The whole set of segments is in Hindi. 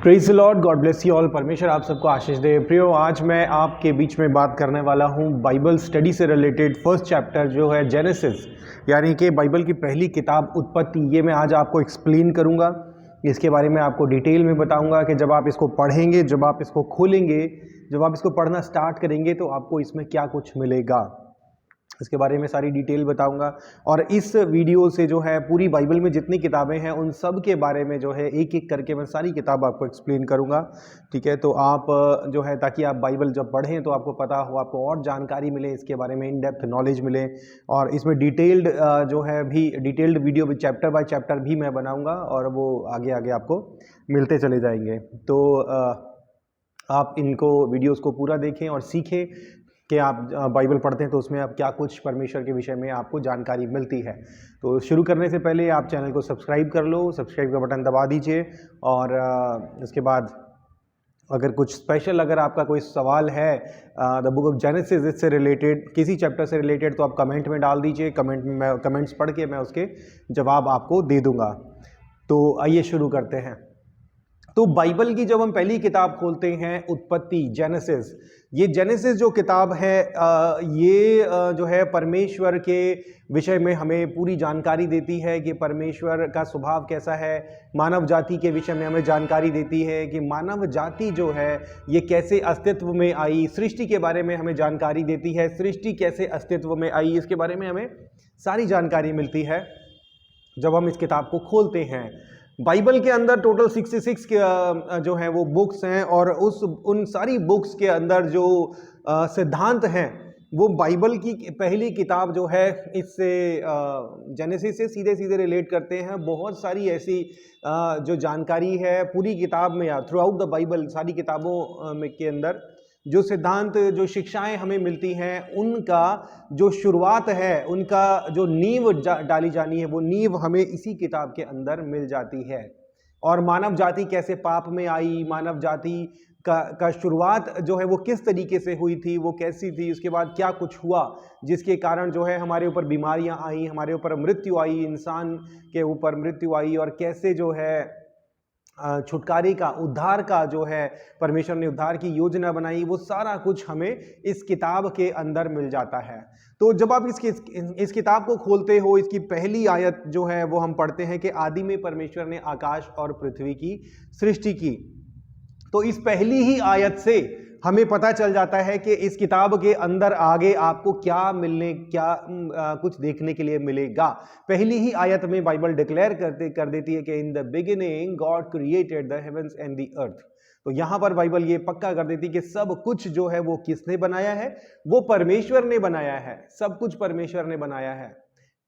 Praise the Lord, God bless you all. परमेश्वर आप सबको आशीष दे। प्रियो, आज मैं आपके बीच में बात करने वाला हूँ बाइबल स्टडी से रिलेटेड फर्स्ट चैप्टर जो है जेनेसिस, यानी कि बाइबल की पहली किताब उत्पत्ति। ये मैं आज आपको एक्सप्लेन करूँगा, इसके बारे में आपको डिटेल में बताऊँगा कि जब आप इसको पढ़ेंगे, जब आप इसको खोलेंगे, जब आप इसको पढ़ना स्टार्ट करेंगे तो आपको इसमें क्या कुछ मिलेगा, इसके बारे में सारी डिटेल बताऊंगा। और इस वीडियो से जो है पूरी बाइबल में जितनी किताबें हैं उन सब के बारे में जो है एक एक करके मैं सारी किताब आपको एक्सप्लेन करूंगा। ठीक है, तो आप जो है ताकि आप बाइबल जब पढ़ें तो आपको पता हो, आपको और जानकारी मिले, इसके बारे में इन डेप्थ नॉलेज मिले। और इसमें डिटेल्ड जो है भी detailed video chapter by chapter भी मैं बनाऊँगा और वो आगे आगे आपको मिलते चले जाएंगे। तो आप इनको वीडियोज़ को पूरा देखें और सीखें कि आप बाइबल पढ़ते हैं तो उसमें आप क्या कुछ परमेश्वर के विषय में आपको जानकारी मिलती है। तो शुरू करने से पहले आप चैनल को सब्सक्राइब कर लो, सब्सक्राइब का बटन दबा दीजिए। और उसके बाद अगर कुछ स्पेशल, अगर आपका कोई सवाल है द बुक ऑफ जेनेसिस इससे रिलेटेड, किसी चैप्टर से रिलेटेड, तो आप कमेंट में डाल दीजिए। कमेंट्स पढ़ के मैं उसके जवाब आपको दे दूंगा। तो आइए शुरू करते हैं। तो बाइबल की जब हम पहली किताब खोलते हैं उत्पत्ति, जेनेसिस, ये जेनेसिस जो किताब है ये जो है परमेश्वर के विषय में हमें पूरी जानकारी देती है कि परमेश्वर का स्वभाव कैसा है। मानव जाति के विषय में हमें जानकारी देती है कि मानव जाति जो है ये कैसे अस्तित्व में आई। सृष्टि के बारे में हमें जानकारी देती है, सृष्टि कैसे अस्तित्व में आई, इसके बारे में हमें सारी जानकारी मिलती है जब हम इस किताब को खोलते हैं। बाइबल के अंदर टोटल 66 जो है वो बुक्स हैं, और उन सारी बुक्स के अंदर जो सिद्धांत हैं वो बाइबल की पहली किताब जो है इससे जेनेसिस से सीधे सीधे रिलेट करते हैं। बहुत सारी ऐसी जो जानकारी है पूरी किताब में, या थ्रू आउट द बाइबल सारी किताबों में के अंदर जो सिद्धांत, जो शिक्षाएं हमें मिलती हैं, उनका जो शुरुआत है, उनका जो नींव डाली जानी है, वो नींव हमें इसी किताब के अंदर मिल जाती है। और मानव जाति कैसे पाप में आई, मानव जाति का शुरुआत जो है वो किस तरीके से हुई थी, वो कैसी थी, उसके बाद क्या कुछ हुआ जिसके कारण जो है हमारे ऊपर बीमारियां आई, हमारे ऊपर मृत्यु आई, इंसान के ऊपर मृत्यु आई, और कैसे जो है छुटकारे का, उद्धार का जो है परमेश्वर ने उद्धार की योजना बनाई, वो सारा कुछ हमें इस किताब के अंदर मिल जाता है। तो जब आप इस किताब को खोलते हो, इसकी पहली आयत जो है वो हम पढ़ते हैं कि आदि में परमेश्वर ने आकाश और पृथ्वी की सृष्टि की। तो इस पहली ही आयत से हमें पता चल जाता है कि इस किताब के अंदर आगे आपको कुछ देखने के लिए मिलेगा। पहली ही आयत में बाइबल डिक्लेयर कर देती है कि in the beginning God created the heavens and the earth. तो यहां पर बाइबल ये पक्का कर देती है कि सब कुछ जो है वो किसने बनाया है, वो परमेश्वर ने बनाया है। सब कुछ परमेश्वर ने बनाया है।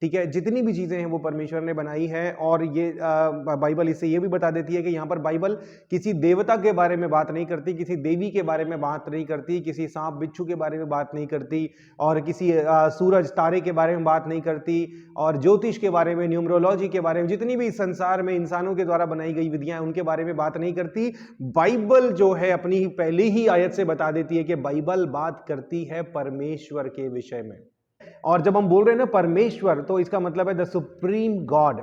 ठीक है, जितनी भी चीजें हैं वो परमेश्वर ने बनाई है। और ये बाइबल इससे ये भी बता देती है कि यहाँ पर बाइबल किसी देवता के बारे में बात नहीं करती, किसी देवी के बारे में बात नहीं करती, किसी सांप बिच्छू के बारे में बात नहीं करती, और किसी सूरज तारे के बारे में बात नहीं करती, और ज्योतिष के बारे में, न्यूमरोलॉजी के बारे में, जितनी भी संसार में इंसानों के द्वारा बनाई गई विधियां उनके बारे में बात नहीं करती। बाइबल जो है अपनी पहली ही आयत से बता देती है कि बाइबल बात करती है परमेश्वर के विषय में। और जब हम बोल रहे हैं ना परमेश्वर, तो इसका मतलब है द सुप्रीम गॉड।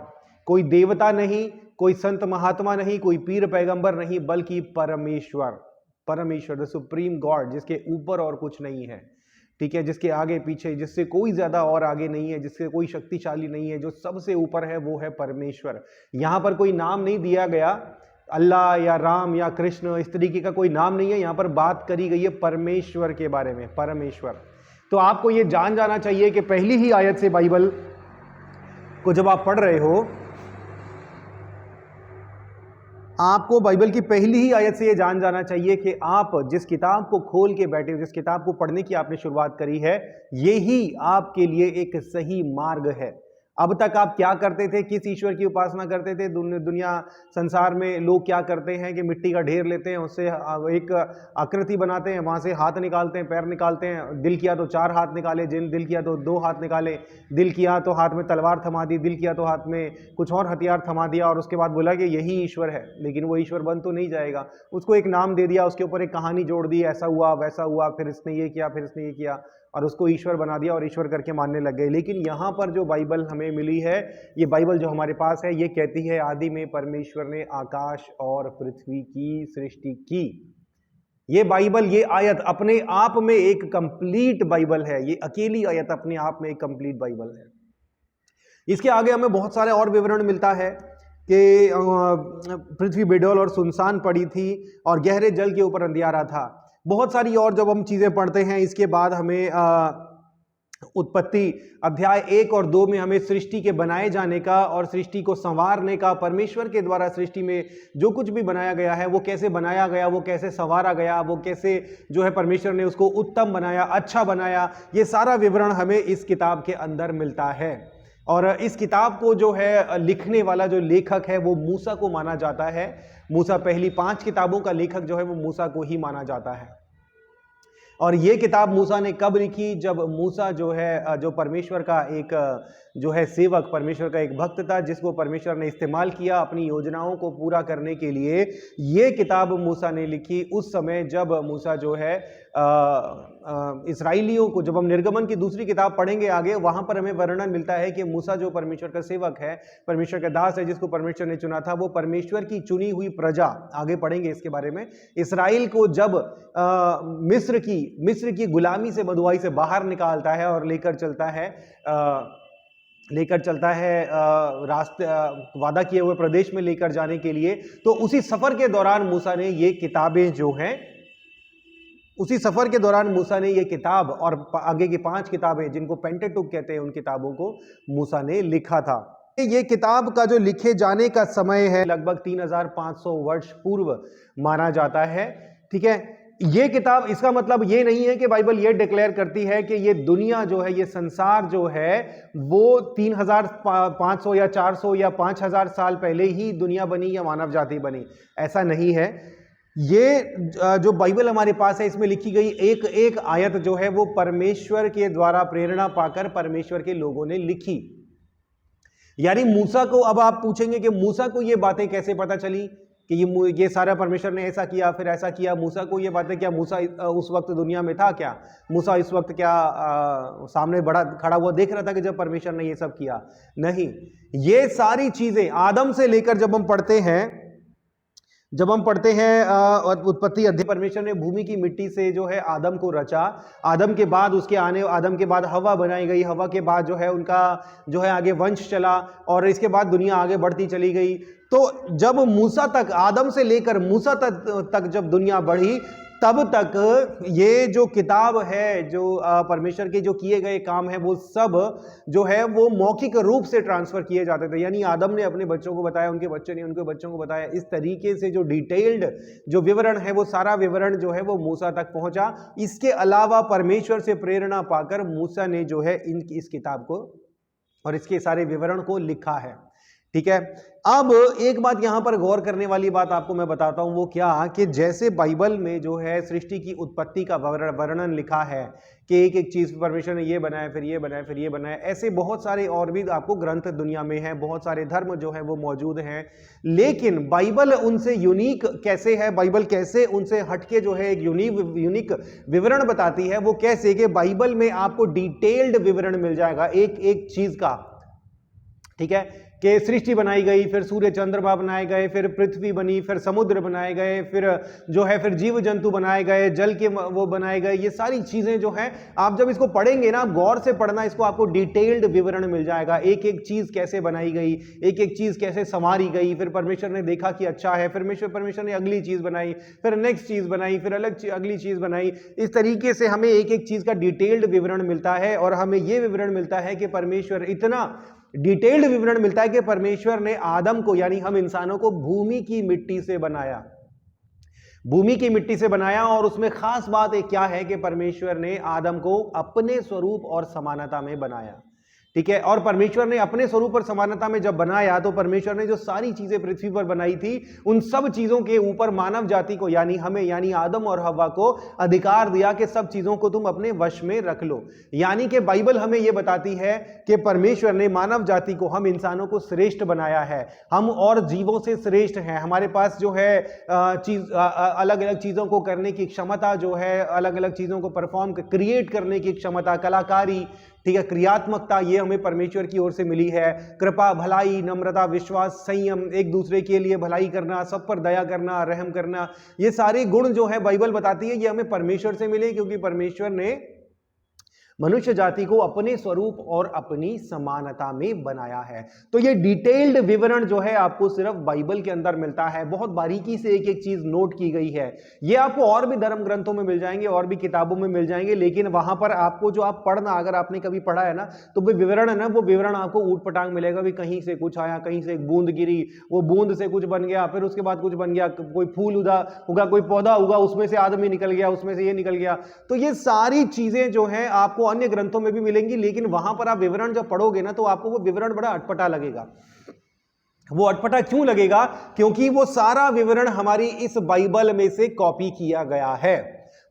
कोई देवता नहीं, कोई संत महात्मा नहीं, कोई पीर पैगंबर नहीं, बल्कि परमेश्वर, द सुप्रीम गॉड, जिसके ऊपर और कुछ नहीं है। ठीक है, जिसके आगे पीछे, जिससे कोई ज्यादा और आगे नहीं है, जिससे कोई शक्तिशाली नहीं है, जो सबसे ऊपर है वो है परमेश्वर। यहां पर कोई नाम नहीं दिया गया, अल्लाह या राम या कृष्ण, इस तरीके का कोई नाम नहीं है। यहां पर बात करी गई है परमेश्वर के बारे में, परमेश्वर। तो आपको यह जान जाना चाहिए कि पहली ही आयत से बाइबल को जब आप पढ़ रहे हो, आपको बाइबल की पहली ही आयत से यह जान जाना चाहिए कि आप जिस किताब को खोल के बैठे हो, जिस किताब को पढ़ने की आपने शुरुआत करी है, यही आपके लिए एक सही मार्ग है। अब तक आप क्या करते थे, किस ईश्वर की उपासना करते थे? दुनिया संसार में लोग क्या करते हैं कि मिट्टी का ढेर लेते हैं, उससे एक आकृति बनाते हैं, वहां से हाथ निकालते हैं, पैर निकालते हैं। दिल किया तो 4 हाथ निकाले, दिल किया तो 2 हाथ निकाले, दिल किया तो हाथ में तलवार थमा दी, दिल किया तो हाथ में कुछ और हथियार थमा दिया, और उसके बाद बोला कि यही ईश्वर है। लेकिन वो ईश्वर बन तो नहीं जाएगा, उसको एक नाम दे दिया, उसके ऊपर एक कहानी जोड़ दी, ऐसा हुआ वैसा हुआ, फिर इसने ये किया, फिर इसने ये किया। और उसको ईश्वर बना दिया और ईश्वर करके मानने लग गए। लेकिन यहाँ पर जो बाइबल हमें मिली है, ये बाइबल जो हमारे पास है, ये कहती है आदि में परमेश्वर ने आकाश और पृथ्वी की सृष्टि की। ये बाइबल, ये आयत अपने आप में एक कंप्लीट बाइबल है। ये अकेली आयत अपने आप में एक कंप्लीट बाइबल है। इसके आगे हमें बहुत सारे और विवरण मिलता है कि पृथ्वी बेडौल और सुनसान पड़ी थी और गहरे जल के ऊपर अंधियारा था। बहुत सारी और जब हम चीजें पढ़ते हैं, इसके बाद हमें उत्पत्ति अध्याय 1 और 2 में हमें सृष्टि के बनाए जाने का और सृष्टि को संवारने का, परमेश्वर के द्वारा सृष्टि में जो कुछ भी बनाया गया है वो कैसे बनाया गया, वो कैसे संवारा गया, वो कैसे जो है परमेश्वर ने उसको उत्तम बनाया, अच्छा बनाया, ये सारा विवरण हमें इस किताब के अंदर मिलता है। और इस किताब को जो है लिखने वाला जो लेखक है वो मूसा को माना जाता है। मूसा, पहली 5 किताबों का लेखक जो है वो मूसा को ही माना जाता है। और ये किताब मूसा ने कब लिखी? जब मूसा जो है, जो परमेश्वर का एक जो है सेवक, परमेश्वर का एक भक्त था, जिसको परमेश्वर ने इस्तेमाल किया अपनी योजनाओं को पूरा करने के लिए। ये किताब मूसा ने लिखी उस समय जब मूसा जो है इस्राएलियों को, जब हम निर्गमन की दूसरी किताब पढ़ेंगे आगे, वहां पर हमें वर्णन मिलता है कि मूसा जो परमेश्वर का सेवक है, परमेश्वर का दास है, जिसको परमेश्वर ने चुना था, वो परमेश्वर की चुनी हुई प्रजा, आगे पढ़ेंगे इसके बारे में, इस्राएल को जब मिस्र की गुलामी से, बंधुआई से बाहर निकालता है और लेकर चलता है रास्ते, वादा किए हुए प्रदेश में लेकर जाने के लिए। तो उसी सफर के दौरान मूसा ने ये किताबें जो हैं, उसी सफर के दौरान मूसा ने ये किताब और आगे की 5 किताबें, जिनको पेंटेटुक कहते हैं, उन किताबों को मूसा ने लिखा था। ये किताब का जो लिखे जाने का समय है लगभग 3500 वर्ष पूर्व माना जाता है। ठीक है, ये किताब, इसका मतलब ये नहीं है कि बाइबल ये डिक्लेयर करती है कि ये दुनिया जो है, ये संसार जो है, वो 3500 या 400 या 5000 साल पहले ही दुनिया बनी या मानव जाति बनी। ऐसा नहीं है। ये जो बाइबल हमारे पास है, इसमें लिखी गई एक एक आयत जो है वो परमेश्वर के द्वारा प्रेरणा पाकर परमेश्वर के लोगों ने लिखी। यानी मूसा को, अब आप पूछेंगे कि मूसा को ये बातें कैसे पता चली कि ये सारा परमेश्वर ने ऐसा किया, फिर ऐसा किया। मूसा को ये बातें, क्या मूसा उस वक्त दुनिया में था? क्या मूसा इस वक्त क्या सामने बड़ा खड़ा हुआ देख रहा था कि जब परमेश्वर ने ये सब किया? नहीं, ये सारी चीजें आदम से लेकर जब हम पढ़ते हैं उत्पत्ति अध्याय, परमेश्वर ने भूमि की मिट्टी से जो है आदम को रचा। आदम के बाद आदम के बाद हवा बनाई गई। हवा के बाद जो है उनका जो है आगे वंश चला और इसके बाद दुनिया आगे बढ़ती चली गई। तो जब मूसा तक, आदम से लेकर मूसा तक जब दुनिया बढ़ी, तब तक ये जो किताब है, जो परमेश्वर के जो किए गए काम है, वो सब जो है वो मौखिक रूप से ट्रांसफर किए जाते थे। यानी आदम ने अपने बच्चों को बताया, उनके बच्चों ने उनके बच्चों को बताया। इस तरीके से जो डिटेल्ड जो विवरण है, वो सारा विवरण जो है वो मूसा तक पहुंचा। इसके अलावा परमेश्वर से प्रेरणा पाकर मूसा ने जो है इस किताब को और इसके सारे विवरण को लिखा है। ठीक है, अब एक बात यहां पर गौर करने वाली बात आपको मैं बताता हूं, वो क्या कि जैसे बाइबल में जो है सृष्टि की उत्पत्ति का वर्णन लिखा है कि एक एक चीज परमेश्वर ने ये बनाया, फिर ये बनाया, फिर ये बनाया, ऐसे बहुत सारे और भी आपको ग्रंथ दुनिया में हैं, बहुत सारे धर्म जो है वो मौजूद हैं। लेकिन बाइबल उनसे यूनिक कैसे है, बाइबल कैसे उनसे हटके जो है एक यूनिक विवरण बताती है? वो कैसे कि बाइबल में आपको डिटेल्ड विवरण मिल जाएगा एक एक चीज का। ठीक है, कि सृष्टि बनाई गई, फिर सूर्य चंद्रमा बनाए गए, फिर पृथ्वी बनी, फिर समुद्र बनाए गए, फिर जो है फिर जीव जंतु बनाए गए, जल के वो बनाए गए। ये सारी चीजें जो हैं, आप जब इसको पढ़ेंगे ना, गौर से पढ़ना इसको, आपको डिटेल्ड विवरण मिल जाएगा। एक एक चीज कैसे बनाई गई, एक एक चीज कैसे संवारी गई, फिर परमेश्वर ने देखा कि अच्छा है, फिर परमेश्वर ने अगली चीज बनाई, फिर नेक्स्ट चीज बनाई, फिर अगली चीज बनाई। इस तरीके से हमें एक एक चीज का डिटेल्ड विवरण मिलता है। और हमें यह विवरण मिलता है कि परमेश्वर, इतना डिटेल्ड विवरण मिलता है कि परमेश्वर ने आदम को, यानी हम इंसानों को, भूमि की मिट्टी से बनाया, भूमि की मिट्टी से बनाया। और उसमें खास बात एक क्या है कि परमेश्वर ने आदम को अपने स्वरूप और समानता में बनाया। ठीक है। और परमेश्वर ने अपने स्वरूप और समानता में जब बनाया तो परमेश्वर ने जो सारी चीजें पृथ्वी पर बनाई थी उन सब चीजों के ऊपर मानव जाति को यानी हमें यानी आदम और हव्वा को अधिकार दिया कि सब चीजों को तुम अपने वश में रख लो। यानी कि बाइबल हमें यह बताती है कि परमेश्वर ने मानव जाति को, हम इंसानों को श्रेष्ठ बनाया है। हम और जीवों से श्रेष्ठ हैं। हमारे पास जो है अलग अलग चीजों को करने की क्षमता जो है, अलग अलग चीजों को परफॉर्म क्रिएट करने की क्षमता, कलाकारी, ठीक है, क्रियात्मकता, ये हमें परमेश्वर की ओर से मिली है। कृपा, भलाई, नम्रता, विश्वास, संयम, एक दूसरे के लिए भलाई करना, सब पर दया करना, रहम करना, ये सारे गुण जो है बाइबल बताती है ये हमें परमेश्वर से मिले, क्योंकि परमेश्वर ने मनुष्य जाति को अपने स्वरूप और अपनी समानता में बनाया है। तो ये डिटेल्ड विवरण जो है आपको सिर्फ बाइबल के अंदर मिलता है। बहुत बारीकी से एक एक चीज नोट की गई है। ये आपको और भी धर्म ग्रंथों में मिल जाएंगे, और भी किताबों में मिल जाएंगे, लेकिन वहां पर आपको जो आप पढ़ना, अगर आपने कभी पढ़ा है ना, तो वो विवरण है ना, वो विवरण आपको ऊट पटांग मिलेगा। भी कहीं से कुछ आया, कहीं से एक बूंद गिरी, वो बूंद से कुछ बन गया, फिर उसके बाद कुछ बन गया, कोई फूल उगा, कोई पौधा उगा, उसमें से आदमी निकल गया, उसमें से ये निकल गया। तो ये सारी चीजें जो है आपको अन्य ग्रंथों में भी मिलेंगी, लेकिन वहां पर आप विवरण जब पढ़ोगे ना तो आपको वो विवरण बड़ा अटपटा लगेगा। वो अटपटा क्यों लगेगा? क्योंकि वो सारा विवरण हमारी इस बाइबल में से कॉपी किया गया है।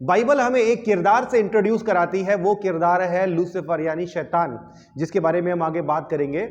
बाइबल हमें एक किरदार से इंट्रोड्यूस कराती है, वो किरदार है लूसीफर यानी शैतान, जिसके बारे में हम आगे बात करेंगे।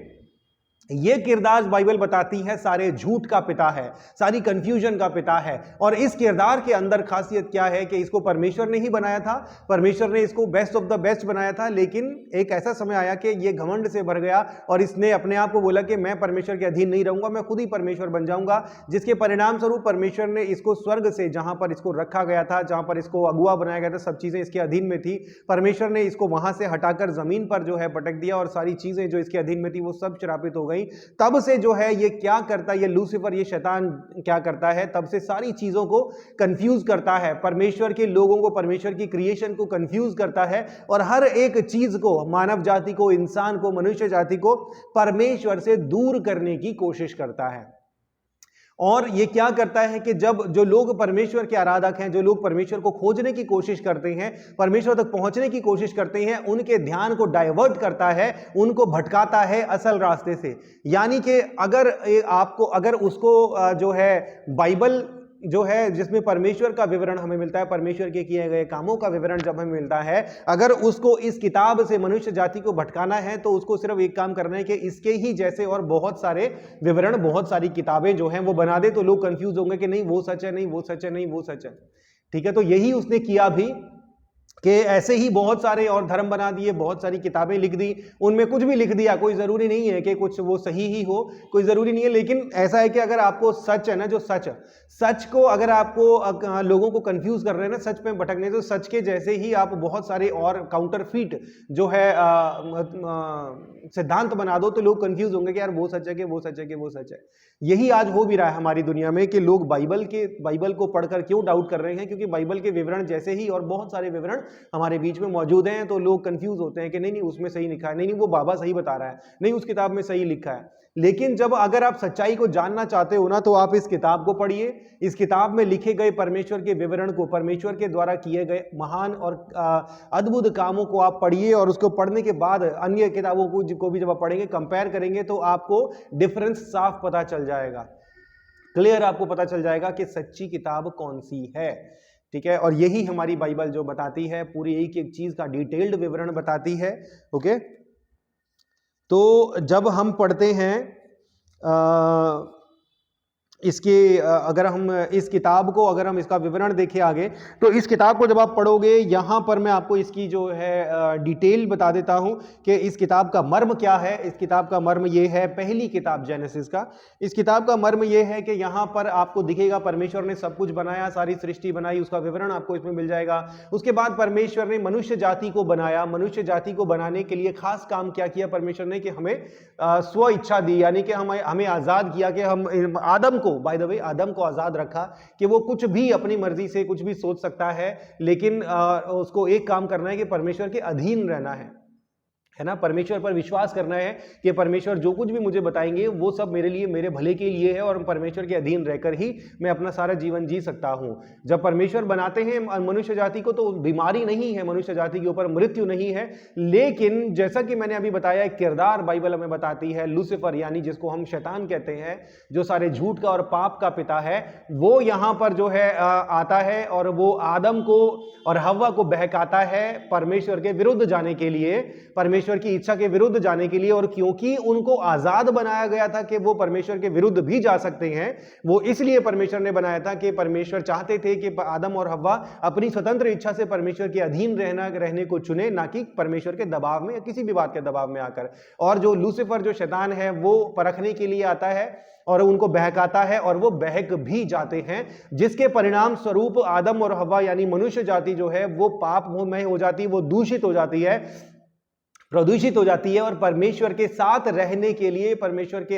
ये किरदार बाइबल बताती है सारे झूठ का पिता है, सारी कंफ्यूजन का पिता है। और इस किरदार के अंदर खासियत क्या है कि इसको परमेश्वर ने ही बनाया था, परमेश्वर ने इसको बेस्ट ऑफ द बेस्ट बनाया था, लेकिन एक ऐसा समय आया कि ये घमंड से भर गया और इसने अपने आप को बोला कि मैं परमेश्वर के अधीन नहीं रहूंगा, मैं खुद ही परमेश्वर बन जाऊंगा। जिसके परिणाम स्वरूप परमेश्वर ने इसको स्वर्ग से, जहां पर इसको रखा गया था, जहां पर इसको अगुआ बनाया गया था, सब चीजें इसके अधीन में थी, परमेश्वर ने इसको वहां से हटाकर जमीन पर जो है पटक दिया, और सारी चीजें जो इसके अधीन में थी वो सब श्रापित हो गई। तब से जो है ये क्या करता है, ये लूसीफर, ये शैतान क्या करता है, तब से सारी चीजों को कंफ्यूज करता है, परमेश्वर के लोगों को, परमेश्वर की क्रिएशन को कंफ्यूज करता है, और हर एक चीज को, मानव जाति को, इंसान को, मनुष्य जाति को परमेश्वर से दूर करने की कोशिश करता है। और ये क्या करता है कि जब जो लोग परमेश्वर के आराधक हैं, जो लोग परमेश्वर को खोजने की कोशिश करते हैं, परमेश्वर तक पहुंचने की कोशिश करते हैं, उनके ध्यान को डाइवर्ट करता है, उनको भटकाता है असल रास्ते से। यानी कि अगर उसको जो है बाइबल जो है जिसमें परमेश्वर का विवरण हमें मिलता है, परमेश्वर के किए गए कामों का विवरण जब हमें मिलता है, अगर उसको इस किताब से मनुष्य जाति को भटकाना है तो उसको सिर्फ एक काम करना है कि इसके ही जैसे और बहुत सारे विवरण, बहुत सारी किताबें जो हैं वो बना दे, तो लोग कंफ्यूज होंगे कि नहीं वो सच है, नहीं वो सच है, नहीं वो सच है। ठीक है, तो यही उसने किया भी कि ऐसे ही बहुत सारे और धर्म बना दिए, बहुत सारी किताबें लिख दी, उनमें कुछ भी लिख दिया। कोई ज़रूरी नहीं है कि कुछ वो सही ही हो, कोई ज़रूरी नहीं है, लेकिन ऐसा है कि अगर आपको सच है ना, जो सच को अगर आपको लोगों को कंफ्यूज कर रहे हैं ना, सच में भटकने, तो सच के जैसे ही आप बहुत सारे और काउंटरफीट जो है सिद्धांत बना दो, तो लोग कंफ्यूज होंगे कि यार वो सच है कि वो सच है कि वो सच है। यही आज हो भी रहा है हमारी दुनिया में कि लोग बाइबल को पढ़कर क्यों डाउट कर रहे हैं, क्योंकि बाइबल के विवरण जैसे ही और बहुत सारे विवरण हमारे बीच में मौजूद हैं, तो लोग कंफ्यूज होते हैं कि नहीं उसमें सही लिखा है, नहीं वो बाबा सही बता रहा है, नहीं उस किताब में सही लिखा है। लेकिन जब अगर आप सच्चाई को जानना चाहते हो ना, तो आप इस किताब को पढ़िए, इस किताब में लिखे गए परमेश्वर के विवरण को, परमेश्वर के द्वारा किए गए महान और अद्भुत कामों को आप पढ़िए, और उसको पढ़ने के बाद अन्य किताबों को भी जब आप पढ़ेंगे, कंपेयर करेंगे, तो आपको डिफरेंस साफ पता चल जाएगा, क्लियर आपको पता चल जाएगा कि सच्ची किताब कौन सी है। ठीक है, और यही हमारी बाइबल जो बताती है, पूरी एक एक चीज का डिटेल्ड विवरण बताती है। ओके, तो जब हम पढ़ते हैं अगर हम इस किताब को, अगर हम इसका विवरण देखें आगे, तो इस किताब को जब आप पढ़ोगे, यहाँ पर मैं आपको इसकी जो है डिटेल बता देता हूँ कि इस किताब का मर्म क्या है। इस किताब का मर्म ये है, पहली किताब जेनेसिस का, इस किताब का मर्म ये है कि यहाँ पर आपको दिखेगा परमेश्वर ने सब कुछ बनाया, सारी सृष्टि बनाई, उसका विवरण आपको इसमें मिल जाएगा। उसके बाद परमेश्वर ने मनुष्य जाति को बनाया, मनुष्य जाति को बनाने के लिए खास काम क्या किया परमेश्वर ने, कि हमें स्व इच्छा दी, यानी कि हमें आज़ाद किया, कि हम आदम को, बाय द वे आदम को आजाद रखा कि वो कुछ भी अपनी मर्जी से कुछ भी सोच सकता है, लेकिन उसको एक काम करना है कि परमेश्वर के अधीन रहना है। है ना। परमेश्वर पर विश्वास करना है कि परमेश्वर जो कुछ भी मुझे बताएंगे वो सब मेरे लिए, मेरे भले के लिए है, और परमेश्वर के अधीन रहकर ही मैं अपना सारा जीवन जी सकता हूं। जब परमेश्वर बनाते हैं मनुष्य जाति को तो बीमारी नहीं है, मनुष्य जाति के ऊपर मृत्यु नहीं है, लेकिन जैसा कि मैंने अभी बताया किरदार बाइबल हमें बताती है, लूसीफर यानी जिसको हम शैतान कहते हैं, जो सारे झूठ का और पाप का पिता है, वो यहां पर जो है आता है और वो आदम को और हव्वा को बहकाता है परमेश्वर के विरुद्ध जाने के लिए, परमेश्वर की इच्छा के विरुद्ध जाने के लिए। और क्योंकि उनको आजाद बनाया गया था कि वो परमेश्वर के विरुद्ध भी जा सकते हैं, वो इसलिए परमेश्वर ने बनाया था कि परमेश्वर चाहते थे कि आदम और हव्वा अपनी स्वतंत्र इच्छा से परमेश्वर के अधीन रहने को चुने, ना कि परमेश्वर के दबाव में या किसी भी बात के दबाव में आकर। और जो लूसीफर, जो शैतान है, वो परखने के लिए आता है और उनको बहकाता है और वो बहक भी जाते हैं, जिसके परिणाम स्वरूप आदम और हव्वा यानी मनुष्य जाति जो है वो पापमय हो जाती है, वो दूषित हो जाती है, प्रदूषित हो जाती है, और परमेश्वर के साथ रहने के लिए, परमेश्वर के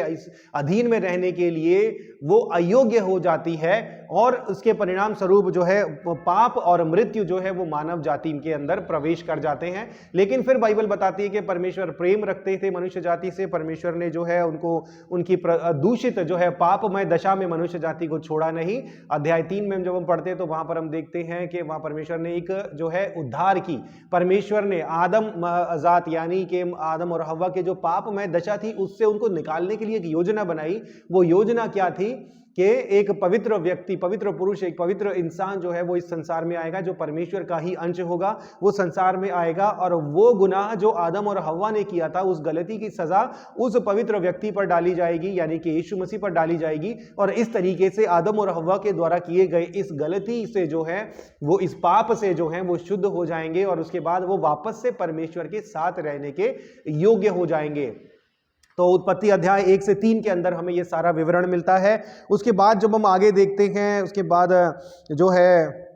अधीन में रहने के लिए वो अयोग्य हो जाती है। और उसके परिणाम स्वरूप जो है पाप और मृत्यु जो है वो मानव जाति के अंदर प्रवेश कर जाते हैं। लेकिन फिर बाइबल बताती है कि परमेश्वर प्रेम रखते थे मनुष्य जाति से, परमेश्वर ने जो है उनको उनकी दूषित जो है पापमय दशा में मनुष्य जाति को छोड़ा नहीं। अध्याय 3 में जब हम पढ़ते हैं तो वहां पर हम देखते हैं कि वहां परमेश्वर ने एक जो है उद्धार की, परमेश्वर ने आदम जात यानी कि आदम और हव्वा के जो पापमय दशा थी उससे उनको निकालने के लिए एक योजना बनाई। वो योजना क्या थी कि एक पवित्र व्यक्ति, पवित्र पुरुष, एक पवित्र इंसान जो है वो इस संसार में आएगा, जो परमेश्वर का ही अंश होगा, वो संसार में आएगा, और वो गुनाह जो आदम और हव्वा ने किया था, उस गलती की सजा उस पवित्र व्यक्ति पर डाली जाएगी, यानी कि यीशु मसीह पर डाली जाएगी। और इस तरीके से आदम और हव्वा के द्वारा किए गए इस गलती से जो है वो, इस पाप से जो है वो शुद्ध हो जाएंगे, और उसके बाद वो वापस से परमेश्वर के साथ रहने के योग्य हो जाएंगे। तो उत्पत्ति अध्याय 1 से 3 के अंदर हमें ये सारा विवरण मिलता है। उसके बाद जब हम आगे देखते हैं, उसके बाद जो है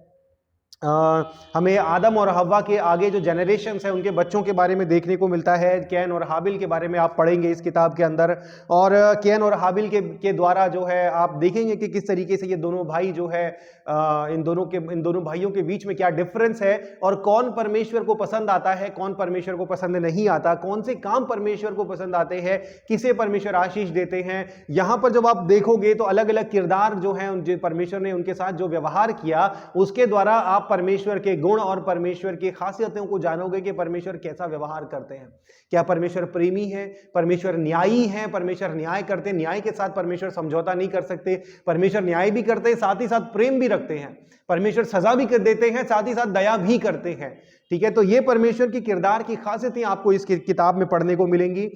हमें आदम और हव्वा के आगे जो जनरेशन्स है उनके बच्चों के बारे में देखने को मिलता है। कैन और हाबिल के बारे में आप पढ़ेंगे इस किताब के अंदर, और कैन और हाबिल के द्वारा जो है आप देखेंगे कि किस तरीके से ये दोनों भाई जो है इन दोनों भाइयों के बीच में क्या डिफरेंस है, और कौन परमेश्वर को पसंद आता है, कौन परमेश्वर को पसंद नहीं आता, कौन से काम परमेश्वर को पसंद आते हैं, किसे परमेश्वर आशीष देते हैं। यहां पर जब आप देखोगे तो अलग अलग किरदार जो है परमेश्वर ने उनके साथ जो व्यवहार किया, उसके द्वारा आप परमेश्वर के गुण और परमेश्वर की खासियतों को जानोगे कि परमेश्वर कैसा व्यवहार करते हैं। क्या परमेश्वर प्रेमी है, परमेश्वर न्यायी है, परमेश्वर न्याय करते हैं, न्याय के साथ परमेश्वर समझौता नहीं कर सकते, परमेश्वर न्याय भी करते हैं, साथ ही साथ प्रेम भी रखते हैं, परमेश्वर सजा भी कर देते हैं, साथ ही साथ दया भी करते हैं। ठीक है, तो ये परमेश्वर की किरदार की खासियतें आपको इस किताब में पढ़ने को मिलेंगी।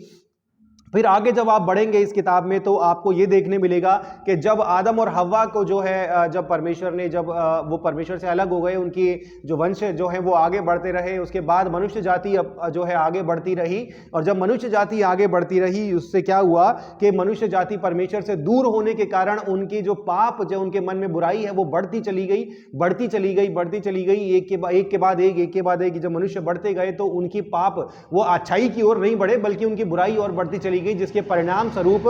फिर आगे जब आप बढ़ेंगे इस किताब में तो आपको ये देखने मिलेगा कि जब आदम और हव्वा को जो है जब परमेश्वर ने वो परमेश्वर से अलग हो गए, उनकी जो वंश जो है वो आगे बढ़ते रहे, उसके बाद मनुष्य जाति जो है आगे बढ़ती रही। और जब मनुष्य जाति आगे बढ़ती रही, उससे क्या हुआ कि मनुष्य जाति परमेश्वर से दूर होने के कारण उनकी जो पाप, जो उनके मन में बुराई है वो बढ़ती चली गई, बढ़ती चली गई, बढ़ती चली गई, एक के बाद एक। जब मनुष्य बढ़ते गए तो उनकी पाप वो अच्छाई की ओर नहीं बढ़े, बल्कि उनकी बुराई और बढ़ती चली गई, जिसके परिणाम स्वरूप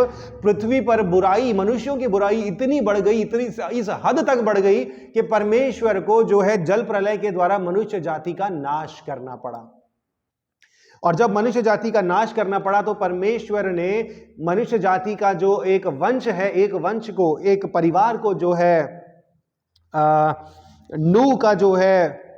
पृथ्वी पर बुराई, मनुष्यों की बुराई इतनी बढ़ गई, इतनी इस हद तक बढ़ गई कि परमेश्वर को जो है जल प्रलय के द्वारा मनुष्य जाति का नाश करना पड़ा। और जब मनुष्य जाति का नाश करना पड़ा तो परमेश्वर ने मनुष्य जाति का जो एक वंश है, एक वंश को, एक परिवार को जो है नूह का जो है,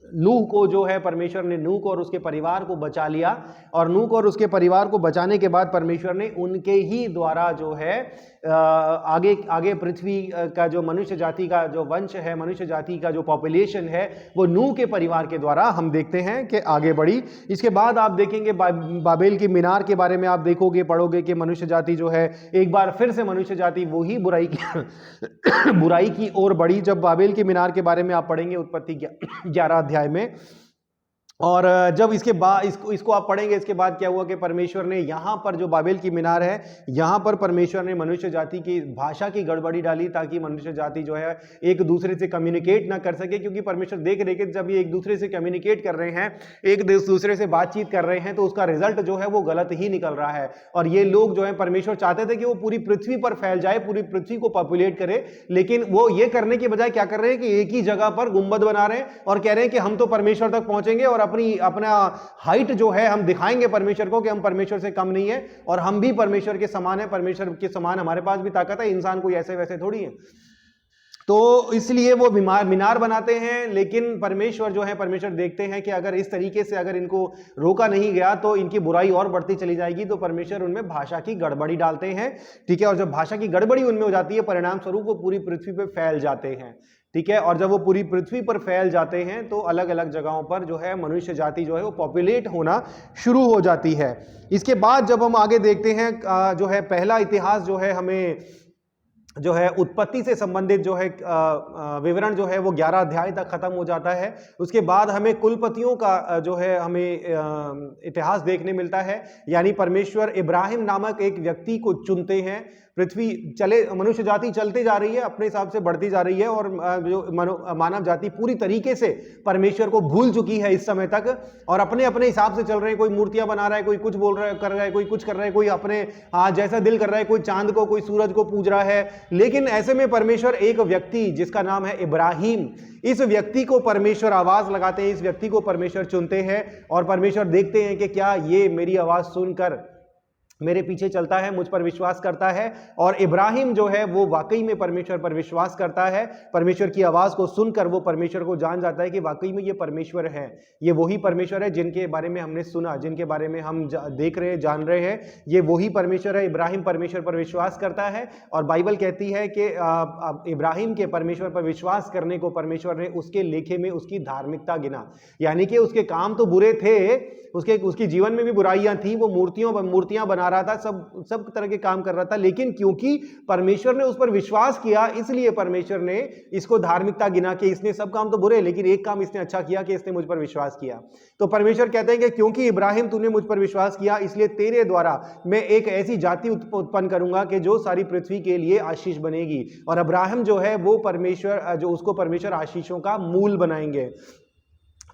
नूह को जो है परमेश्वर ने नूह को और उसके परिवार को बचा लिया। और नूह को और उसके परिवार को बचाने के बाद परमेश्वर ने उनके ही द्वारा जो है आगे पृथ्वी का जो मनुष्य जाति का जो वंश है, मनुष्य जाति का जो पॉपुलेशन है, वो नूह के परिवार के द्वारा हम देखते हैं कि आगे बढ़ी। इसके बाद आप देखेंगे बाबेल की मीनार के बारे में आप देखोगे, पढ़ोगे कि मनुष्य जाति जो है एक बार फिर से मनुष्य जाति वही बुराई की ओर बढ़ी। जब बाबेल की मीनार के बारे में आप पढ़ेंगे उत्पत्ति 11 अध्याय में, और जब इसके बाद इसको आप पढ़ेंगे, इसके बाद क्या हुआ कि परमेश्वर ने यहाँ पर जो बाबेल की मीनार है, यहाँ पर परमेश्वर ने मनुष्य जाति की भाषा की गड़बड़ी डाली, ताकि मनुष्य जाति जो है एक दूसरे से कम्युनिकेट ना कर सके। क्योंकि परमेश्वर देख रहे कि जब ये एक दूसरे से कम्युनिकेट कर रहे हैं, एक दूसरे से बातचीत कर रहे हैं, तो उसका रिजल्ट जो है वो गलत ही निकल रहा है। और ये लोग जो है, परमेश्वर चाहते थे कि वो पूरी पृथ्वी पर फैल जाए, पूरी पृथ्वी को पॉपुलेट करे, लेकिन वो ये करने के बजाय क्या कर रहे हैं कि एक ही जगह पर गुंबद बना रहे हैं और कह रहे हैं कि हम तो परमेश्वर तक पहुंचेंगे और अपनी अपना हाइट जो है हम दिखाएंगे परमेश्वर को कि हम परमेश्वर से कम नहीं है और हम भी परमेश्वर के समान है, परमेश्वर के समान हमारे पास भी ताकत है, इंसान कोई ऐसे वैसे थोड़ी है। तो इसलिए वो मीनार बनाते हैं, लेकिन परमेश्वर जो है, परमेश्वर देखते हैं कि अगर इस तरीके से अगर इनको रोका नहीं गया तो इनकी बुराई और बढ़ती चली जाएगी, तो परमेश्वर उनमें भाषा की गड़बड़ी डालते हैं, ठीक है। और जब भाषा की गड़बड़ी उनमें हो जाती है, परिणाम स्वरूप वो पूरी पृथ्वी पर फैल जाते हैं, ठीक है। और जब वो पूरी पृथ्वी पर फैल जाते हैं तो अलग अलग जगहों पर जो है मनुष्य जाति जो है वो पॉपुलेट होना शुरू हो जाती है। इसके बाद जब हम आगे देखते हैं जो है पहला इतिहास जो है हमें जो है उत्पत्ति से संबंधित जो है विवरण जो है वो 11 अध्याय तक खत्म हो जाता है। उसके बाद हमें कुलपतियों का जो है हमें इतिहास देखने मिलता है, यानी परमेश्वर इब्राहिम नामक एक व्यक्ति को चुनते हैं। पृथ्वी मनुष्य जाति चलते जा रही है, अपने हिसाब से बढ़ती जा रही है और जो मानव जाति पूरी तरीके से परमेश्वर को भूल चुकी है इस समय तक और अपने अपने हिसाब से चल रहे हैं। कोई मूर्तियां बना रहा है, कोई कुछ बोल रहा है, कर रहा है, कोई कुछ कर रहा है, कोई अपने जैसा दिल कर रहा है, कोई चांद को, कोई सूरज को पूज रहा है। लेकिन ऐसे में परमेश्वर एक व्यक्ति जिसका नाम है इब्राहिम, इस व्यक्ति को परमेश्वर आवाज लगाते हैं, इस व्यक्ति को परमेश्वर चुनते हैं और परमेश्वर देखते हैं कि क्या ये मेरी आवाज सुनकर मेरे पीछे चलता है, मुझ पर विश्वास करता है। और इब्राहिम जो है वो वाकई में परमेश्वर पर विश्वास करता है। परमेश्वर की आवाज को सुनकर वो परमेश्वर को जान जाता है कि वाकई में ये परमेश्वर है, ये वही परमेश्वर है जिनके बारे में हमने सुना, जिनके बारे में हम देख रहे हैं, जान रहे हैं, ये वही परमेश्वर है। इब्राहिम परमेश्वर पर विश्वास करता है और बाइबल कहती है कि इब्राहिम के परमेश्वर पर विश्वास करने को परमेश्वर ने उसके लेखे में उसकी धार्मिकता गिना, यानी कि उसके काम तो बुरे थे, उसकी जीवन में भी बुराइयां थी, वो मूर्तियां बना रहा था, सब तरह के काम कर रहा था, लेकिन क्योंकि परमेश्वर ने उस पर विश्वास किया, इसलिए परमेश्वर ने इसको धार्मिकता गिना कि इसने सब काम तो बुरे, लेकिन एक काम इसने अच्छा किया कि इसने मुझ पर विश्वास किया। तो परमेश्वर कहते हैं कि क्योंकि इब्राहिम तूने मुझ पर विश्वास किया, इसलिए तेरे द्वारा मैं एक ऐसी जाति उत्पन्न करूंगा कि जो सारी पृथ्वी के लिए आशीष बनेगी। और अब्राहम जो है वो परमेश्वर, जो उसको परमेश्वर आशीषों का मूल बनाएंगे।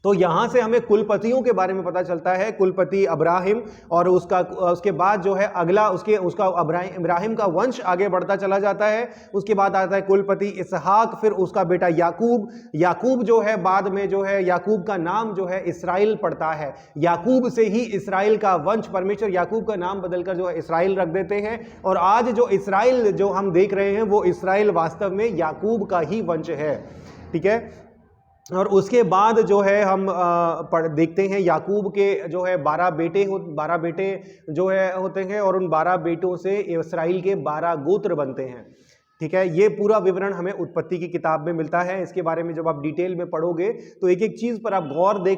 तो यहां से हमें कुलपतियों के बारे में पता चलता है, कुलपति अब्राहिम, और उसके बाद जो है अगला उसका इब्राहिम का वंश आगे बढ़ता चला जाता है। उसके बाद आता है कुलपति इसहाक, फिर उसका बेटा याकूब। याकूब जो है बाद में जो है याकूब का नाम जो है इसराइल पड़ता है, याकूब से ही इसराइल का वंश, परमेश्वर याकूब का नाम बदलकर जो है इसराइल रख देते हैं। और आज जो इसराइल जो हम देख रहे हैं वो इसराइल वास्तव में याकूब का ही वंश है, ठीक है। और उसके बाद जो है हम देखते हैं याकूब के जो है 12 बेटे जो है होते हैं और उन 12 बेटों से इसराइल के 12 गोत्र बनते हैं, ठीक है। ये पूरा विवरण हमें उत्पत्ति की किताब में मिलता है। इसके बारे में जब आप डिटेल में पढ़ोगे तो एक एक चीज पर आप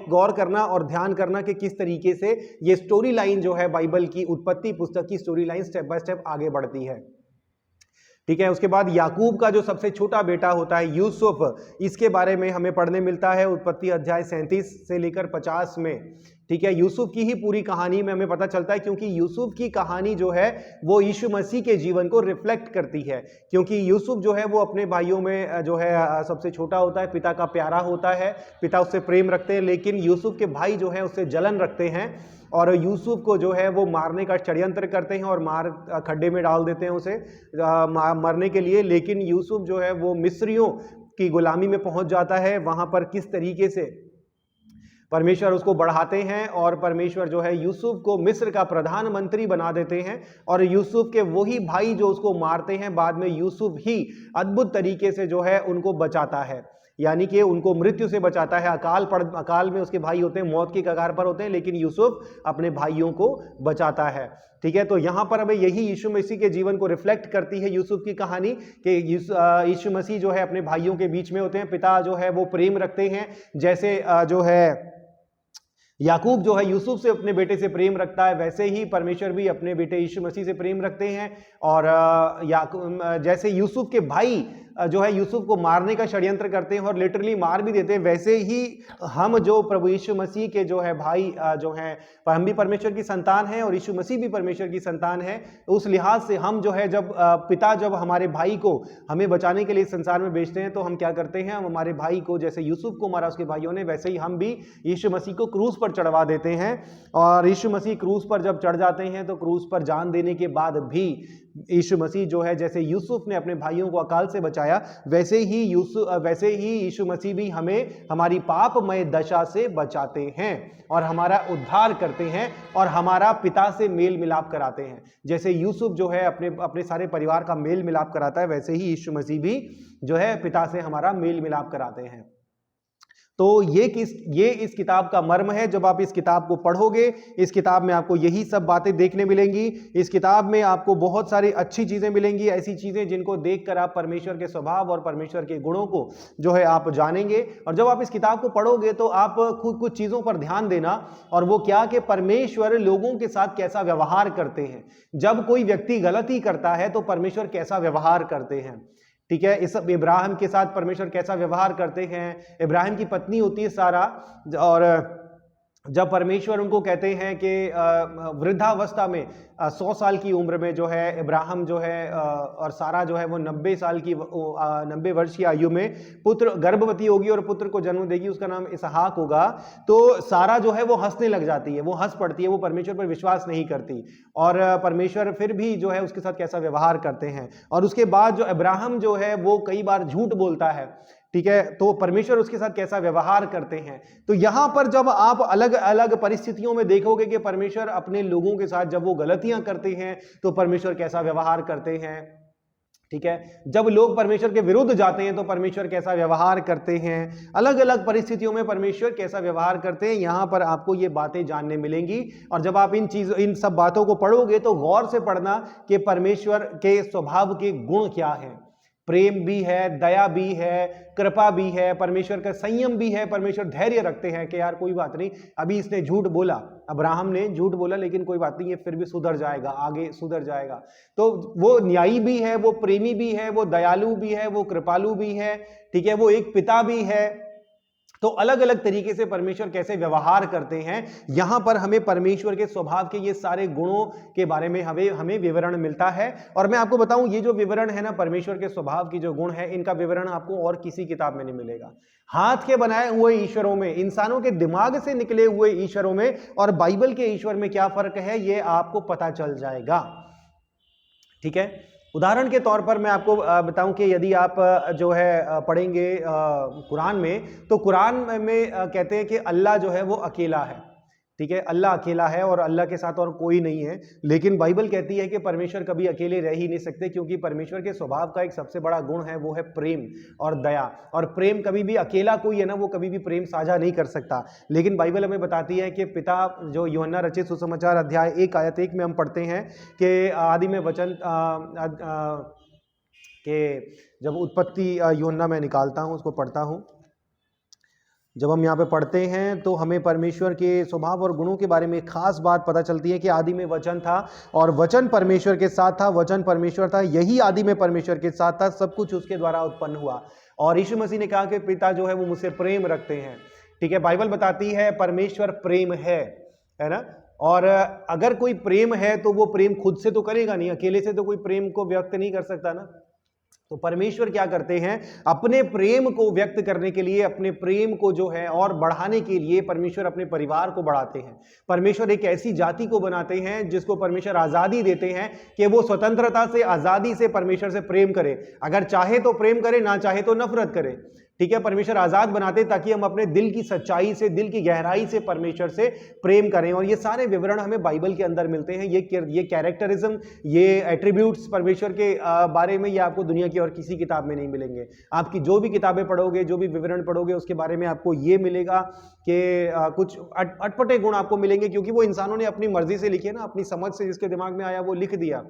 गौर करना और ध्यान करना कि किस तरीके से ये स्टोरी लाइन जो है बाइबल की उत्पत्ति पुस्तक की story line step by step आगे बढ़ती है, ठीक है। उसके बाद याकूब का जो सबसे छोटा बेटा होता है यूसुफ, इसके बारे में हमें पढ़ने मिलता है उत्पत्ति अध्याय 37 से लेकर 50 में, ठीक है। यूसुफ की ही पूरी कहानी में हमें पता चलता है, क्योंकि यूसुफ की कहानी जो है वो यीशु मसीह के जीवन को रिफ्लेक्ट करती है। क्योंकि यूसुफ जो है वो अपने भाइयों में जो है सबसे छोटा होता है, पिता का प्यारा होता है, पिता उससे प्रेम रखते हैं, लेकिन यूसुफ के भाई जो है उससे जलन रखते हैं और यूसुफ को जो है वो मारने का षड्यंत्र करते हैं और खड्डे में डाल देते हैं उसे मरने के लिए। लेकिन यूसुफ जो है वो मिस्रियों की गुलामी में पहुंच जाता है। वहां पर किस तरीके से परमेश्वर उसको बढ़ाते हैं और परमेश्वर जो है यूसुफ को मिस्र का प्रधानमंत्री बना देते हैं और यूसुफ के वही भाई जो उसको मारते हैं, बाद में यूसुफ ही अद्भुत तरीके से जो है उनको बचाता है, यानी कि उनको मृत्यु से बचाता है। अकाल में उसके भाई होते हैं, मौत की कगार पर होते हैं, लेकिन यूसुफ अपने भाइयों को बचाता है, ठीक है। तो यहां पर हमें यही यीशु मसीह के जीवन को रिफ्लेक्ट करती है यूसुफ की कहानी कि यीशु मसीह जो है अपने भाइयों के बीच में होते हैं। पिता जो है वो प्रेम रखते हैं, जैसे जो है याकूब जो है यूसुफ से अपने बेटे से प्रेम रखता है, वैसे ही परमेश्वर भी अपने बेटे यीशु मसीह से प्रेम रखते हैं। और जैसे यूसुफ के भाई जो है यूसुफ को मारने का षड्यंत्र करते हैं और लिटरली मार भी देते हैं, वैसे ही हम जो प्रभु यीशु मसीह के जो है भाई जो हैं, हम भी परमेश्वर की संतान हैं और यीशु मसीह भी परमेश्वर की संतान है। उस लिहाज से हम जो है जब पिता जब हमारे भाई को हमें बचाने के लिए संसार में भेजते हैं तो हम क्या करते हैं, हम हमारे भाई को जैसे यूसुफ को मारा उसके भाइयों ने, वैसे ही हम भी यीशु मसीह को क्रूस पर चढ़वा देते हैं। और यीशु मसीह क्रूस पर जब चढ़ जाते हैं तो क्रूस पर जान देने के बाद भी यीशु मसीह जो है, जैसे यूसुफ ने अपने भाइयों को अकाल से बचाया, वैसे ही यीशु मसीह भी हमें हमारी पापमय दशा से बचाते हैं और हमारा उद्धार करते हैं और हमारा पिता से मेल मिलाप कराते हैं। जैसे यूसुफ जो है अपने सारे परिवार का मेल मिलाप कराता है, वैसे ही यीशु मसीह भी जो है पिता से हमारा मेल मिलाप कराते हैं। तो ये इस किताब का मर्म है। जब आप इस किताब को पढ़ोगे, इस किताब में आपको यही सब बातें देखने मिलेंगी। इस किताब में आपको बहुत सारी अच्छी चीजें मिलेंगी, ऐसी चीजें जिनको देखकर आप परमेश्वर के स्वभाव और परमेश्वर के गुणों को जो है आप जानेंगे। और जब आप इस किताब को पढ़ोगे तो आप खुद कुछ चीजों पर ध्यान देना, और वो क्या कि परमेश्वर लोगों के साथ कैसा व्यवहार करते हैं। जब कोई व्यक्ति गलती करता है तो परमेश्वर कैसा व्यवहार करते हैं, ठीक है। इस इब्राहिम के साथ परमेश्वर कैसा व्यवहार करते हैं। इब्राहिम की पत्नी होती है सारा, और जब परमेश्वर उनको कहते हैं कि वृद्धावस्था में 100 साल की उम्र में जो है इब्राहिम जो है और सारा जो है वो 90 वर्ष की आयु में पुत्र गर्भवती होगी और पुत्र को जन्म देगी, उसका नाम इसहाक होगा। तो सारा जो है वो हंसने लग जाती है, वो हंस पड़ती है, वो परमेश्वर पर विश्वास नहीं करती, और परमेश्वर फिर भी जो है उसके साथ कैसा व्यवहार करते हैं। और उसके बाद जो इब्राहिम जो है वो कई बार झूठ बोलता है, ठीक है, तो परमेश्वर उसके साथ कैसा व्यवहार करते हैं। तो यहां पर जब आप अलग अलग परिस्थितियों में देखोगे कि परमेश्वर अपने लोगों के साथ जब वो गलतियां करते हैं तो परमेश्वर कैसा व्यवहार करते हैं, ठीक है। जब लोग परमेश्वर के विरुद्ध जाते हैं तो परमेश्वर कैसा व्यवहार करते हैं। अलग अलग परिस्थितियों में परमेश्वर कैसा व्यवहार करते हैं, यहां पर आपको ये बातें जानने मिलेंगी। और जब आप इन सब बातों को पढ़ोगे तो गौर से पढ़ना कि परमेश्वर के स्वभाव के गुण क्या हैं। प्रेम भी है, दया भी है, कृपा भी है, परमेश्वर का संयम भी है। परमेश्वर धैर्य रखते हैं कि यार कोई बात नहीं, अभी इसने झूठ बोला, अब्राहम ने झूठ बोला, लेकिन कोई बात नहीं, ये फिर भी सुधर जाएगा, आगे सुधर जाएगा। तो वो न्यायी भी है, वो प्रेमी भी है, वो दयालु भी है, वो कृपालु भी है, ठीक है, वो एक पिता भी है। तो अलग अलग तरीके से परमेश्वर कैसे व्यवहार करते हैं, यहां पर हमें परमेश्वर के स्वभाव के ये सारे गुणों के बारे में हमें विवरण मिलता है। और मैं आपको बताऊं, ये जो विवरण है ना परमेश्वर के स्वभाव की जो गुण है, इनका विवरण आपको और किसी किताब में नहीं मिलेगा। हाथ के बनाए हुए ईश्वरों में, इंसानों के दिमाग से निकले हुए ईश्वरों में और बाइबल के ईश्वर में क्या फर्क है, ये आपको पता चल जाएगा, ठीक है। उदाहरण के तौर पर मैं आपको बताऊं कि यदि आप जो है पढ़ेंगे कुरान में, तो कुरान में कहते हैं कि अल्लाह जो है वो अकेला है, ठीक है, अल्लाह अकेला है और अल्लाह के साथ और कोई नहीं है। लेकिन बाइबल कहती है कि परमेश्वर कभी अकेले रह ही नहीं सकते, क्योंकि परमेश्वर के स्वभाव का एक सबसे बड़ा गुण है, वो है प्रेम और दया। और प्रेम कभी भी अकेला कोई है ना, वो कभी भी प्रेम साझा नहीं कर सकता। लेकिन बाइबल हमें बताती है कि पिता, जो यूहन्ना रचित सुसमाचार अध्याय 1 आयत 1 में हम पढ़ते हैं कि आदि में वचन कि जब उत्पत्ति, यूहन्ना मैं निकालता हूँ, उसको पढ़ता हूँ। जब हम यहाँ पे पढ़ते हैं तो हमें परमेश्वर के स्वभाव और गुणों के बारे में खास बात पता चलती है कि आदि में वचन था और वचन परमेश्वर के साथ था, वचन परमेश्वर था, यही आदि में परमेश्वर के साथ था, सब कुछ उसके द्वारा उत्पन्न हुआ। और यीशु मसीह ने कहा कि पिता जो है वो मुझसे प्रेम रखते हैं, ठीक है। बाइबल बताती है परमेश्वर प्रेम है ना। और अगर कोई प्रेम है तो वो प्रेम खुद से तो करेगा नहीं, अकेले से तो कोई प्रेम को व्यक्त नहीं कर सकता ना। तो परमेश्वर क्या करते हैं, अपने प्रेम को व्यक्त करने के लिए, अपने प्रेम को जो है और बढ़ाने के लिए परमेश्वर अपने परिवार को बढ़ाते हैं। परमेश्वर एक ऐसी जाति को बनाते हैं जिसको परमेश्वर आजादी देते हैं कि वो स्वतंत्रता से, आजादी से परमेश्वर से प्रेम करे। अगर चाहे तो प्रेम करे, ना चाहे तो नफरत करे, ठीक है। परमेश्वर आजाद बनाते ताकि हम अपने दिल की सच्चाई से, दिल की गहराई से परमेश्वर से प्रेम करें। और ये सारे विवरण हमें बाइबल के अंदर मिलते हैं। ये कैरेक्टरिज्म, ये एट्रीब्यूट्स परमेश्वर के बारे में ये आपको दुनिया की और किसी किताब में नहीं मिलेंगे। आपकी जो भी किताबें पढ़ोगे, जो भी विवरण पढ़ोगे, उसके बारे में आपको ये मिलेगा कि कुछ अटपटे गुण आपको मिलेंगे, क्योंकि वो इंसानों ने अपनी मर्जी से लिखे ना, अपनी समझ से जिसके दिमाग में आया वो लिख दिया।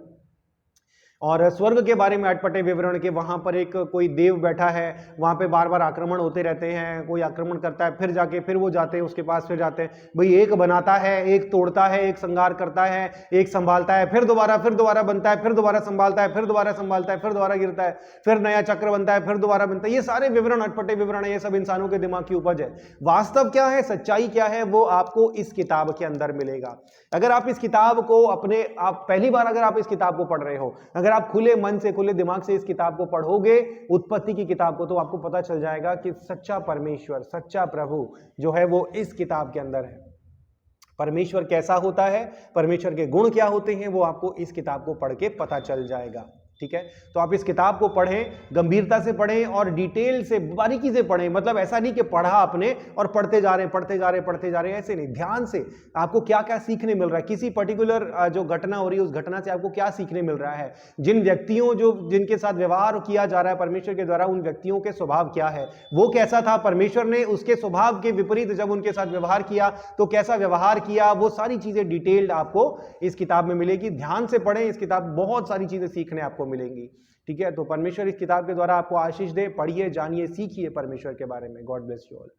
और स्वर्ग के बारे में अटपटे विवरण के, वहां पर एक कोई देव बैठा है, वहां पे बार बार आक्रमण होते रहते हैं, कोई आक्रमण करता है, फिर जाके फिर वो जाते हैं उसके पास, फिर जाते हैं। भाई एक बनाता है, एक तोड़ता है, एक संहार करता है, एक संभालता है, फिर दोबारा बनता है, फिर दोबारा संभालता है, फिर दोबारा संभालता है, फिर दोबारा गिरता है, फिर नया चक्र बनता है, फिर दोबारा बनता है। ये सारे विवरण अटपटे विवरण है, ये सब इंसानों के दिमाग की उपज है। वास्तव क्या है, सच्चाई क्या है, वो आपको इस किताब के अंदर मिलेगा। अगर आप इस किताब को आप पहली बार अगर आप इस किताब को पढ़ रहे हो, अगर आप खुले मन से, खुले दिमाग से इस किताब को पढ़ोगे, उत्पत्ति की किताब को, तो आपको पता चल जाएगा कि सच्चा परमेश्वर, सच्चा प्रभु जो है वो इस किताब के अंदर है। परमेश्वर कैसा होता है, परमेश्वर के गुण क्या होते हैं, वो आपको इस किताब को पढ़ के पता चल जाएगा। ठीक है, तो आप इस किताब को पढ़ें, गंभीरता से पढ़ें और डिटेल से, बारीकी से पढ़ें। मतलब ऐसा नहीं कि पढ़ा आपने और पढ़ते जा रहे हैं, पढ़ते जा रहे हैं, पढ़ते जा रहे हैं, ऐसे नहीं। ध्यान से आपको क्या क्या सीखने मिल रहा है, किसी पर्टिकुलर जो घटना हो रही है उस घटना से आपको क्या सीखने मिल रहा है, जिन व्यक्तियों जो जिनके साथ व्यवहार किया जा रहा है परमेश्वर के द्वारा, उन व्यक्तियों के स्वभाव क्या है, वो कैसा था, परमेश्वर ने उसके स्वभाव के विपरीत जब उनके साथ व्यवहार किया तो कैसा व्यवहार किया, वो सारी चीजें डिटेल्ड आपको इस किताब में मिलेगी। ध्यान से पढ़ें इस किताब, बहुत सारी चीजें सीखने आपको मिलेंगी। ठीक है, तो परमेश्वर इस किताब के द्वारा आपको आशीष दे। पढ़िए, जानिए, सीखिए परमेश्वर के बारे में। God bless you all.